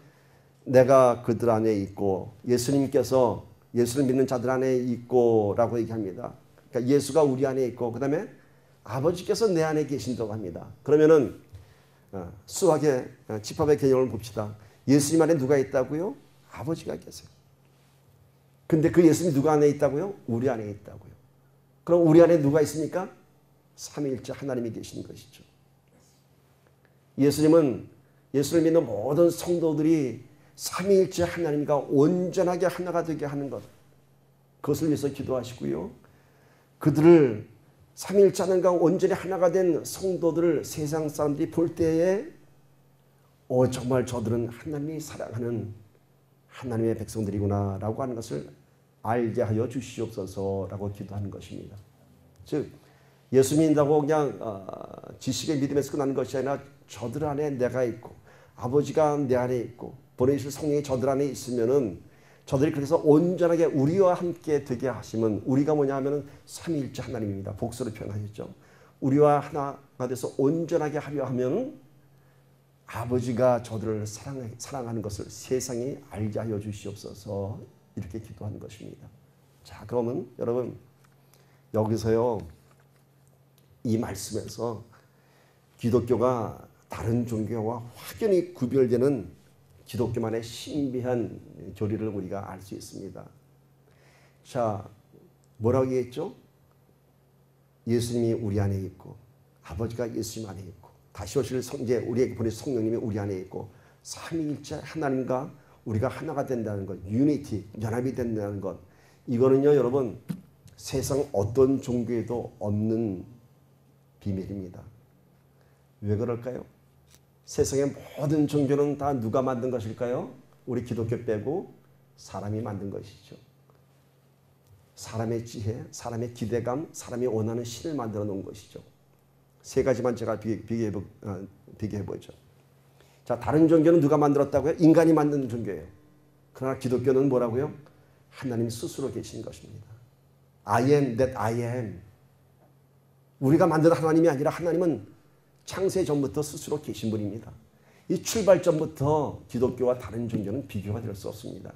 내가 그들 안에 있고 예수님께서 예수를 믿는 자들 안에 있고 라고 얘기합니다. 그러니까 예수가 우리 안에 있고 그 다음에 아버지께서 내 안에 계신다고 합니다. 그러면은 수학의 집합의 개념을 봅시다. 예수님 안에 누가 있다고요? 아버지가 계세요. 근데 그 예수님이 누가 안에 있다고요? 우리 안에 있다고요. 그럼 우리 안에 누가 있습니까? 삼위일체 하나님이 계신 것이죠. 예수님은 예수를 믿는 모든 성도들이 삼위일체 하나님과 온전하게 하나가 되게 하는 것, 그것을 위해서 기도하시고요. 그들을 삼위일체 하나님과 온전히 하나가 된 성도들을 세상 사람들이 볼 때에 정말 저들은 하나님이 사랑하는 하나님의 백성들이구나 라고 하는 것을 알게 하여 주시옵소서라고 기도하는 것입니다. 즉 예수 믿는다고 그냥 지식의 믿음에서 끝나는 것이 아니라 저들 안에 내가 있고 아버지가 내 안에 있고 보내주실 성령이 저들 안에 있으면은 저들이 그래서 온전하게 우리와 함께 되게 하시면 우리가 뭐냐 하면은 삼위일체 하나님입니다. 복수로 표현하셨죠. 우리와 하나가 돼서 온전하게 하려 하면 아버지가 저들을 사랑하는 것을 세상이 알게 하여 주시옵소서 이렇게 기도하는 것입니다. 자, 그러면 여러분 여기서요 이 말씀에서 기독교가 다른 종교와 확연히 구별되는 기독교만의 신비한 교리를 우리가 알 수 있습니다. 자, 뭐라고 얘기했죠? 예수님이 우리 안에 있고 아버지가 예수님 안에 있고 다시 오실 이제 우리에게 보내신 성령님이 우리 안에 있고 삼위일체 하나님과 우리가 하나가 된다는 것, 유니티, 연합이 된다는 것, 이거는요 여러분 세상 어떤 종교에도 없는 비밀입니다. 왜 그럴까요? 세상의 모든 종교는 다 누가 만든 것일까요? 우리 기독교 빼고 사람이 만든 것이죠. 사람의 지혜, 사람의 기대감, 사람이 원하는 신을 만들어 놓은 것이죠. 세 가지만 제가 비교해 보죠. 자, 다른 종교는 누가 만들었다고요? 인간이 만든 종교예요. 그러나 기독교는 뭐라고요? 하나님 스스로 계신 것입니다. I am that I am. 우리가 만든 하나님이 아니라 하나님은 창세 전부터 스스로 계신 분입니다. 이 출발점부터 기독교와 다른 종교는 비교가 될 수 없습니다.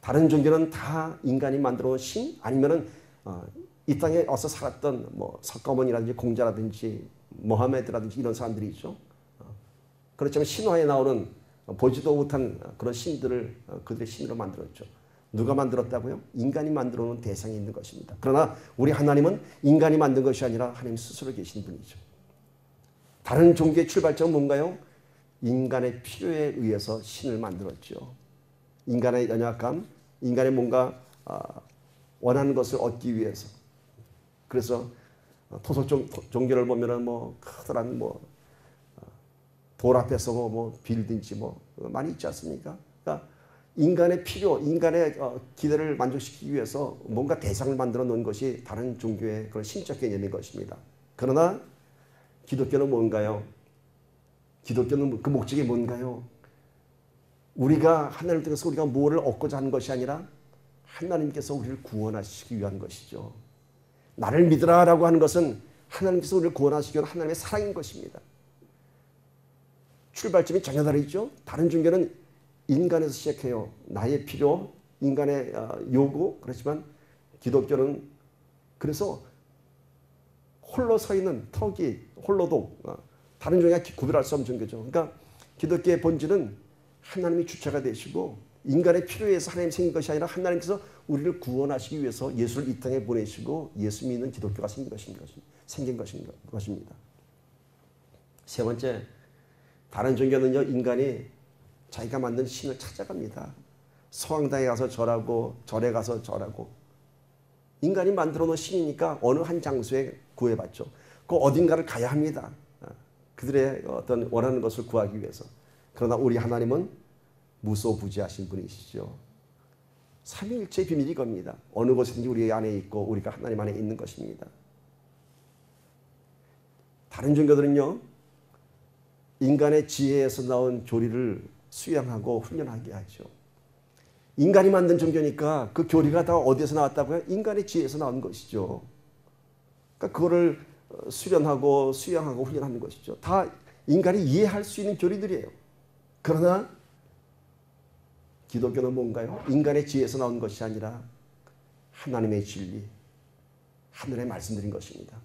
다른 종교는 다 인간이 만들어 놓은 신 아니면은 이 땅에 어서 살았던 뭐 석가모니라든지 공자라든지 모하메드라든지 이런 사람들이 있죠. 그렇지만 신화에 나오는 보지도 못한 그런 신들을 그들의 신으로 만들었죠. 누가 만들었다고요? 인간이 만들어 놓은 대상이 있는 것입니다. 그러나 우리 하나님은 인간이 만든 것이 아니라 하나님 스스로 계신 분이죠. 다른 종교의 출발점은 뭔가요? 인간의 필요에 의해서 신을 만들었죠. 인간의 연약감, 인간의 뭔가 원하는 것을 얻기 위해서. 그래서 토속 종교를 보면은 뭐 커다란 뭐 돌 앞에서 뭐 빌든지 뭐 많이 있지 않습니까? 그러니까 인간의 필요, 인간의 기대를 만족시키기 위해서 뭔가 대상을 만들어 놓은 것이 다른 종교의 그런 신적 개념인 것입니다. 그러나 기독교는 뭔가요? 기독교는 그 목적이 뭔가요? 우리가 하나님을 통해서 우리가 뭐를 얻고자 하는 것이 아니라 하나님께서 우리를 구원하시기 위한 것이죠. 나를 믿으라라고 하는 것은 하나님께서 우리를 구원하시기 위한 하나님의 사랑인 것입니다. 출발점이 전혀 다르죠. 다른 종교는 인간에서 시작해요. 나의 필요, 인간의 요구. 그렇지만 기독교는 그래서 홀로 서 있는 터기, 홀로독, 다른 종교와 구별할 수 없는 종교죠. 그러니까 기독교의 본질은 하나님이 주체가 되시고 인간의 필요에 의해서 하나님이 생긴 것이 아니라 하나님께서 우리를 구원하시기 위해서 예수를 이 땅에 보내시고 예수 믿는 기독교가 생긴 것입니다. 세 번째, 다른 종교는요, 인간이 자기가 만든 신을 찾아갑니다. 서왕당에 가서 절하고 절에 가서 절하고. 인간이 만들어 놓은 신이니까 어느 한 장소에 구애받죠. 그 어딘가를 가야 합니다. 그들의 어떤 원하는 것을 구하기 위해서. 그러나 우리 하나님은 무소부지하신 분이시죠. 삼위일체의 비밀이 이겁니다. 어느 곳이든지 우리 안에 있고 우리가 하나님 안에 있는 것입니다. 다른 종교들은요, 인간의 지혜에서 나온 교리를 수양하고 훈련하게 하죠. 인간이 만든 종교니까 그 교리가 다 어디에서 나왔다고요? 인간의 지혜에서 나온 것이죠. 그러니까 그거를 수련하고 수양하고 훈련하는 것이죠. 다 인간이 이해할 수 있는 교리들이에요. 그러나 기독교는 뭔가요? 인간의 지혜에서 나온 것이 아니라 하나님의 진리, 하늘의 말씀드린 것입니다.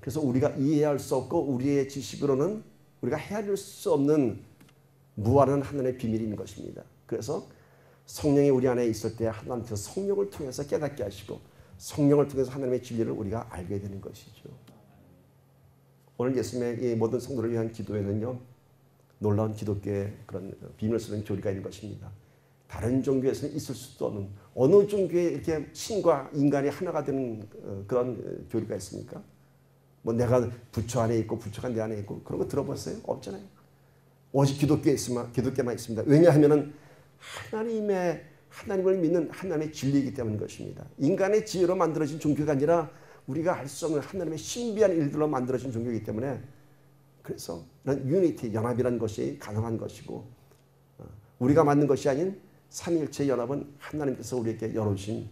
그래서 우리가 이해할 수 없고 우리의 지식으로는 우리가 헤아릴 수 없는 무한한 하늘의 비밀이 있는 것입니다. 그래서 성령이 우리 안에 있을 때 하나님께서 성령을 통해서 깨닫게 하시고 성령을 통해서 하나님의 진리를 우리가 알게 되는 것이죠. 오늘 예수님의 이 모든 성도를 위한 기도에는요, 놀라운 기독교의 그런 비밀을 쓰는 교리가 있는 것입니다. 다른 종교에서는 있을 수도 없는, 어느 종교에 이렇게 신과 인간이 하나가 되는 그런 교리가 있습니까? 뭐 내가 부처 안에 있고 부처가 내 안에 있고 그런 거 들어봤어요? 없잖아요. 오직 기독교만 있습니다. 왜냐하면은 하나님을 믿는 하나님의 진리이기 때문인 것입니다. 인간의 지혜로 만들어진 종교가 아니라 우리가 알 수 없는 하나님의 신비한 일들로 만들어진 종교이기 때문에 그래서 이런 유니티, 연합이라는 것이 가능한 것이고 우리가 만든 것이 아닌 삼위일체 연합은 하나님께서 우리에게 열어주신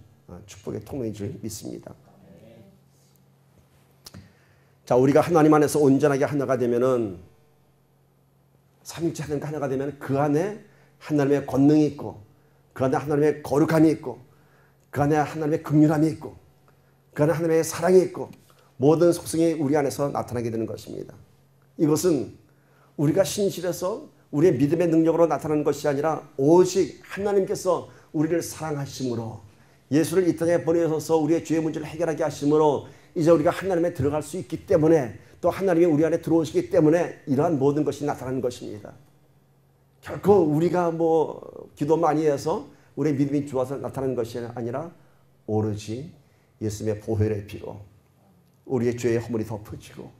축복의 통로인 줄 믿습니다. 자, 우리가 하나님 안에서 온전하게 하나가 되면은 삼위일체 하나님과 하나가 되면 그 안에 하나님의 권능이 있고 그 안에 하나님의 거룩함이 있고 그 안에 하나님의 긍휼함이 있고 그 안에 하나님의 사랑이 있고 모든 속성이 우리 안에서 나타나게 되는 것입니다. 이것은 우리가 신실해서 우리의 믿음의 능력으로 나타나는 것이 아니라 오직 하나님께서 우리를 사랑하심으로 예수를 이 땅에 보내셔서 우리의 죄의 문제를 해결하게 하심으로 이제 우리가 하나님에 들어갈 수 있기 때문에 또 하나님이 우리 안에 들어오시기 때문에 이러한 모든 것이 나타나는 것입니다. 결코 우리가 뭐 기도 많이 해서 우리의 믿음이 좋아서 나타나는 것이 아니라 오로지 예수님의 보혈의 피로 우리의 죄의 허물이 덮어지고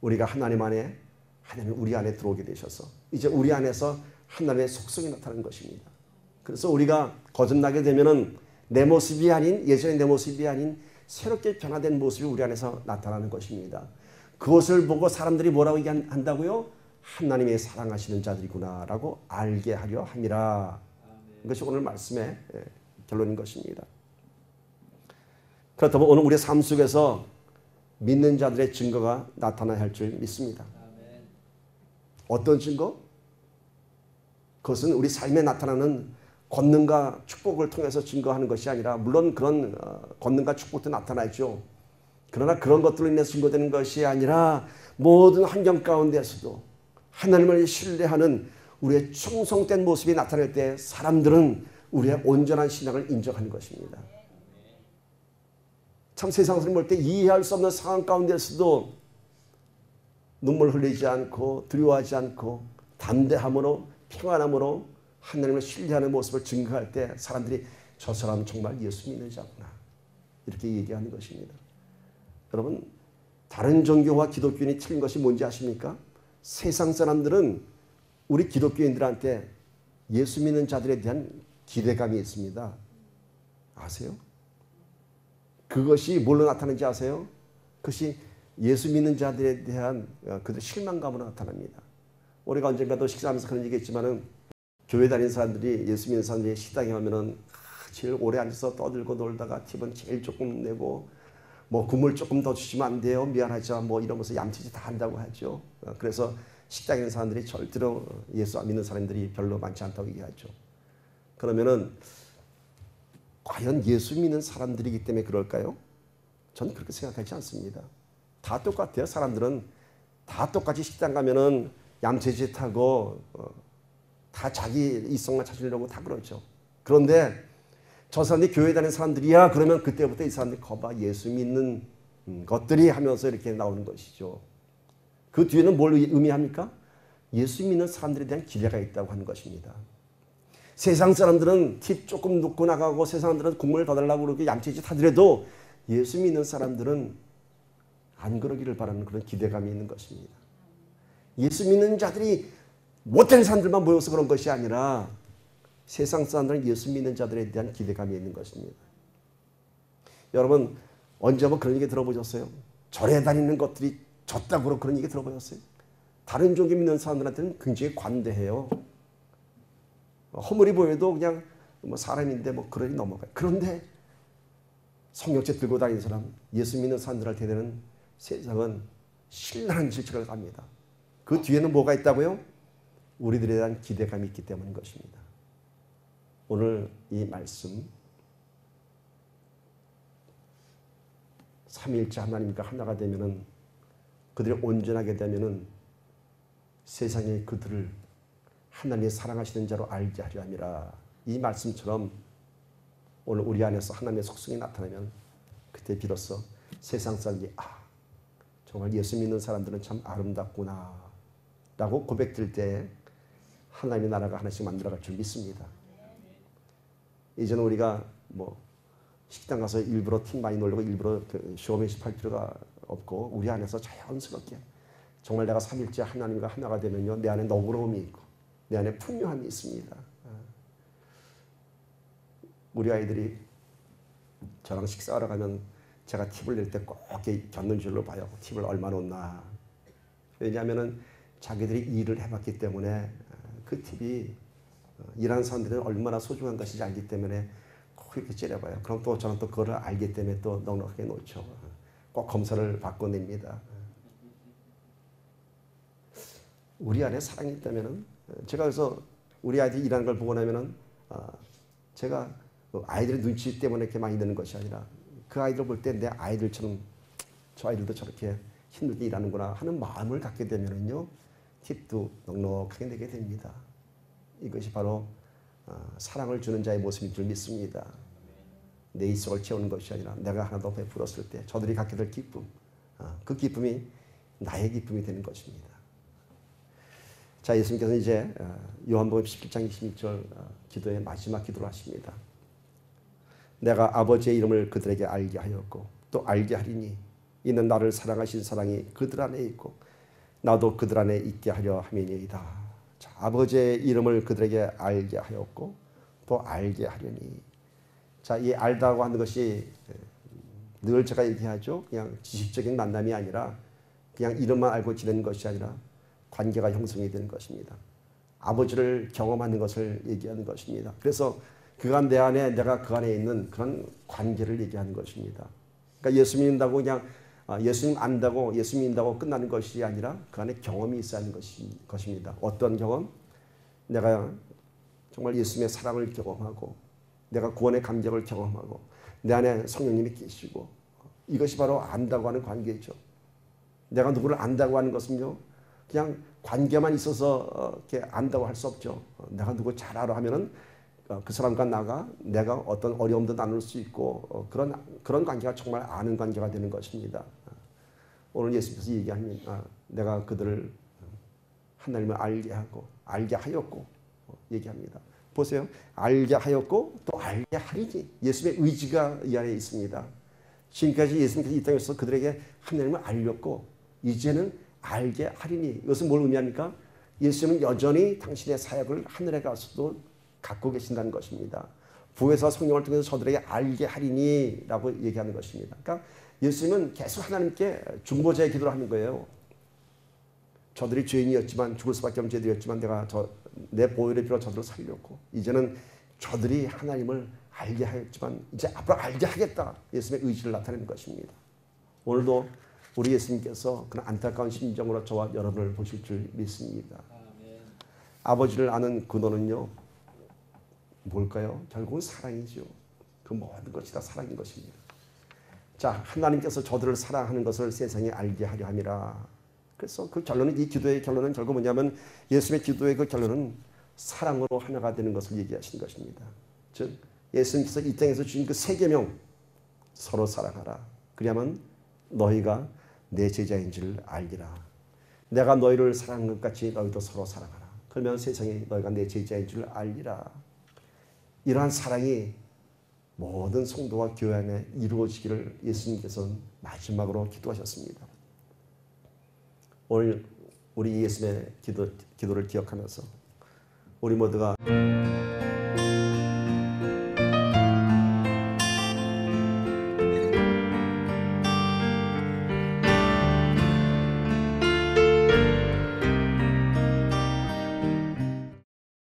우리가 하나님 안에 하나님 우리 안에 들어오게 되셔서 이제 우리 안에서 하나님의 속성이 나타나는 것입니다. 그래서 우리가 거듭나게 되면은 내 모습이 아닌, 예전의 내 모습이 아닌 새롭게 변화된 모습이 우리 안에서 나타나는 것입니다. 그것을 보고 사람들이 뭐라고 얘기한다고요? 하나님의 사랑하시는 자들이구나라고 알게 하려 함이라. 이것이 오늘 말씀의 결론인 것입니다. 그렇다면 오늘 우리의 삶 속에서 믿는 자들의 증거가 나타나야 할 줄 믿습니다. 어떤 증거? 그것은 우리 삶에 나타나는 권능과 축복을 통해서 증거하는 것이 아니라, 물론 그런 권능과 축복도 나타나죠. 그러나 그런 것들로 인해서 증거되는 것이 아니라 모든 환경 가운데서도 하나님을 신뢰하는 우리의 충성된 모습이 나타날 때 사람들은 우리의 온전한 신앙을 인정하는 것입니다. 참 세상을 볼 때 이해할 수 없는 상황 가운데서도 눈물 흘리지 않고 두려워하지 않고 담대함으로 평안함으로 하나님을 신뢰하는 모습을 증거할 때 사람들이 저 사람은 정말 예수 믿는 자구나 이렇게 얘기하는 것입니다. 여러분, 다른 종교와 기독교인이 틀린 것이 뭔지 아십니까? 세상 사람들은 우리 기독교인들한테 예수 믿는 자들에 대한 기대감이 있습니다. 아세요? 그것이 뭘로 나타나는지 아세요? 그것이 예수 믿는 자들에 대한 그들 실망감으로 나타납니다. 우리가 언젠가도 식사하면서 그런 얘기했지만은 교회 다니는 사람들이, 예수 믿는 사람들이 식당에 가면은 제일 오래 앉아서 떠들고 놀다가 팁은 제일 조금 내고 뭐 국물 조금 더 주시면 안 돼요, 미안하죠, 뭐 이러면서 얌체짓 다 한다고 하죠. 그래서 식당에 있는 사람들이 절대로 예수 안 믿는 사람들이 별로 많지 않다고 얘기하죠. 그러면은 과연 예수 믿는 사람들이기 때문에 그럴까요? 저는 그렇게 생각하지 않습니다. 다 똑같아요. 사람들은 다 똑같이 식당 가면은 얌체짓하고 다 자기 이성만 찾으려고 다 그러죠. 그런데 저 사람들이 교회 다니는 사람들이야 그러면 그때부터 이 사람들이 거봐 예수 믿는 것들이 하면서 이렇게 나오는 것이죠. 그 뒤에는 뭘 의미합니까? 예수 믿는 사람들에 대한 기대가 있다고 하는 것입니다. 세상 사람들은 팁 조금 놓고 나가고 세상 사람들은 국물을 더 달라고 그렇게 얌체짓 하더라도 예수 믿는 사람들은 안 그러기를 바라는 그런 기대감이 있는 것입니다. 예수 믿는 자들이 못된 사람들만 모여서 그런 것이 아니라 세상 사람들은 예수 믿는 자들에 대한 기대감이 있는 것입니다. 여러분, 언제 한번 그런 얘기 들어보셨어요? 절에 다니는 것들이 졌다고 그런 얘기 들어보셨어요? 다른 종교 믿는 사람들한테는 굉장히 관대해요. 허물이 보여도 그냥 뭐 사람인데 뭐 그러니 넘어가요. 그런데 성경책 들고 다니는 사람, 예수 믿는 사람들한테는 세상은 신랄한 질책을 갑니다. 그 뒤에는 뭐가 있다고요? 우리들에 대한 기대감이 있기 때문인 것입니다. 오늘 이 말씀, 삼위일체 하나님과 하나가 되면은, 그들이 온전하게 되면은 세상에 그들을 하나님의 사랑하시는 자로 알게 하려 함이라. 이 말씀처럼 오늘 우리 안에서 하나님의 속성이 나타나면 그때 비로소 세상 사람들이 정말 예수 믿는 사람들은 참 아름답구나 라고 고백될 때 하나님의 나라가 하나씩 만들어갈 줄 믿습니다. 이제는 우리가 뭐 식당 가서 일부러 팀 많이 놀려고 일부러 쇼맨십 할 필요가 없고 우리 안에서 자연스럽게 정말 내가 삼일째 하나님과 하나가 되면요, 내 안에 너그러움이 있고 내 안에 풍요함이 있습니다. 우리 아이들이 저랑 식사하러 가면 제가 팁을 낼 때 꼭 겪는 줄로 봐요. 팁을 얼마 놓나. 왜냐하면 자기들이 일을 해봤기 때문에 그 팁이 일하는 사람들은 얼마나 소중한 것인지 알기 때문에 꼭 이렇게 째려봐요. 그럼 또 저는 또 그걸 알기 때문에 또 넉넉하게 놓죠. 꼭 검사를 받고 냅니다. 우리 안에 사랑이 있다면은, 제가 그래서 우리 아이들이 일하는 걸 보고 나면은 제가 아이들의 눈치 때문에 이렇게 많이 드는 것이 아니라 그 아이들 볼 때 내 아이들처럼 저 아이들도 저렇게 힘들게 일하는구나 하는 마음을 갖게 되면은요, 팁도 넉넉하게 내게 됩니다. 이것이 바로 사랑을 주는 자의 모습인 줄 믿습니다. 내 입속을 채우는 것이 아니라 내가 하나 더 베풀었을 때 저들이 갖게 될 기쁨, 그 기쁨이 나의 기쁨이 되는 것입니다. 자, 예수님께서는 이제 요한복음 17장 26절 기도의 마지막 기도를 하십니다. 내가 아버지의 이름을 그들에게 알게 하였고 또 알게 하리니 이는 나를 사랑하신 사랑이 그들 안에 있고 나도 그들 안에 있게 하려 함이니이다. 자, 아버지의 이름을 그들에게 알게 하였고 또 알게 하려니, 자, 이 알다고 하는 것이 늘 제가 얘기하죠. 그냥 지식적인 만남이 아니라 그냥 이름만 알고 지내는 것이 아니라 관계가 형성이 되는 것입니다. 아버지를 경험하는 것을 얘기하는 것입니다. 그래서 그가 내 안에, 내가 그 안에 있는 그런 관계를 얘기하는 것입니다. 그러니까 예수 믿는다고 그냥 예수님 안다고, 예수 믿는다고 끝나는 것이 아니라 그 안에 경험이 있어야 하는 것입니다. 어떤 경험? 내가 정말 예수님의 사랑을 경험하고 내가 구원의 감격을 경험하고 내 안에 성령님이 계시고 이것이 바로 안다고 하는 관계이죠. 내가 누구를 안다고 하는 것은요. 그냥 관계만 있어서 이렇게 안다고 할 수 없죠. 내가 누구 잘 알아 하면은 그 사람과 나가 내가 어떤 어려움도 나눌 수 있고 그런 관계가 정말 아는 관계가 되는 것입니다. 오늘 예수님께서 얘기합니다. 내가 그들을 하나님을 알게 하고 알게 하였고 얘기합니다. 보세요. 알게 하였고 또 알게 하리니 예수님의 의지가 이 안에 있습니다. 지금까지 예수님께서 이 땅에서 그들에게 하나님을 알렸고 이제는 알게 하리니 이것은 뭘 의미합니까? 예수님은 여전히 당신의 사역을 하늘에 가서도 갖고 계신다는 것입니다. 부에서 성령을 통해서 저들에게 알게 하리니 라고 얘기하는 것입니다. 그러니까 예수님은 계속 하나님께 중보자의 기도를 하는 거예요. 저들이 죄인이었지만 죽을 수밖에 없는 죄들이었지만 내가 내 보혈의 피로 저들을 살렸고 이제는 저들이 하나님을 알게 하였지만 이제 앞으로 알게 하겠다. 예수님의 의지를 나타내는 것입니다. 오늘도 우리 예수님께서 그런 안타까운 심정으로 저와 여러분을 보실 줄 믿습니다. 아멘. 아버지를 아는 근원은요. 뭘까요? 결국은 사랑이죠. 그 모든 것이 다 사랑인 것입니다. 자, 하나님께서 저들을 사랑하는 것을 세상에 알게 하려 함이라. 그래서 그 결론은 이 기도의 결론은 결국 뭐냐면 예수님의 기도의 그 결론은 사랑으로 하나가 되는 것을 얘기하시는 것입니다. 즉 예수님께서 이 땅에서 주신 그 세 계명 서로 사랑하라. 그리하면 너희가 내 제자인 줄 알리라. 내가 너희를 사랑한 것 같이 너희도 서로 사랑하라. 그러면 세상에 너희가 내 제자인 줄 알리라. 이러한 사랑이 모든 성도와 교회 안에 이루어지기를 예수님께서는 마지막으로 기도하셨습니다. 오늘 우리 예수님의 기도를 기억하면서 우리 모두가